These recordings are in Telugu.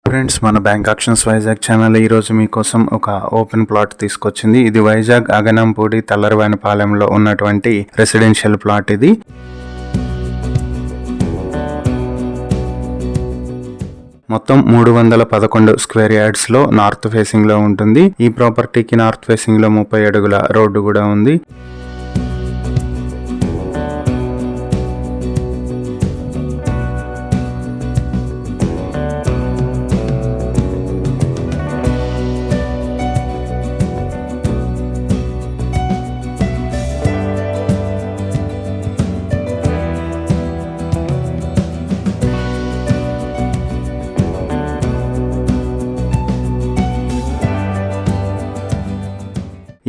ఫ్రెండ్స్, మన బ్యాంక్ ఆక్షన్స్ వైజాగ్ ఛానల్ ఈరోజు మీకోసం ఒక ఓపెన్ ప్లాట్ తీసుకొచ్చింది. ఇది వైజాగ్ అగనంపూడి తల్లరవానిపాలెంలో ఉన్నటువంటి రెసిడెన్షియల్ ప్లాట్. ఇది మొత్తం 311 స్క్వేర్ యార్డ్స్ లో నార్త్ ఫేసింగ్ లో ఉంటుంది. ఈ ప్రాపర్టీకి నార్త్ ఫేసింగ్ లో 30 అడుగుల రోడ్డు కూడా ఉంది.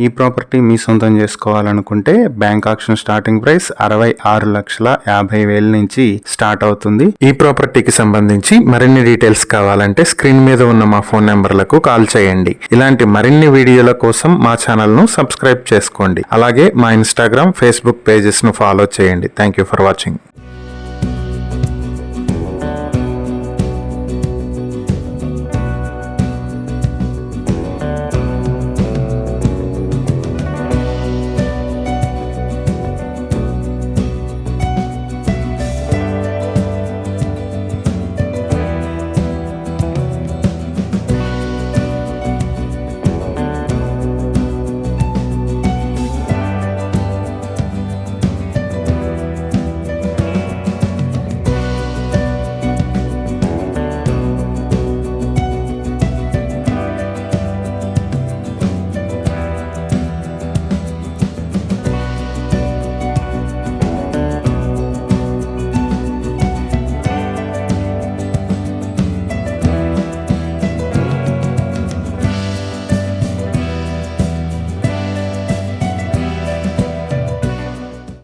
ఈ ప్రాపర్టీ మీ సొంతం చేసుకోవాలనుకుంటే బ్యాంక్ ఆక్షన్ స్టార్టింగ్ ప్రైస్ 66,50,000 నుంచి స్టార్ట్ అవుతుంది. ఈ ప్రాపర్టీకి సంబంధించి మరిన్ని డీటెయిల్స్ కావాలంటే స్క్రీన్ మీద ఉన్న మా ఫోన్ నెంబర్లకు కాల్ చేయండి. ఇలాంటి మరిన్ని వీడియోల కోసం మా ఛానల్ ను సబ్స్క్రైబ్ చేసుకోండి. అలాగే మా ఇన్స్టాగ్రామ్, ఫేస్బుక్ పేజెస్ ను ఫాలో చేయండి. Thank you for watching.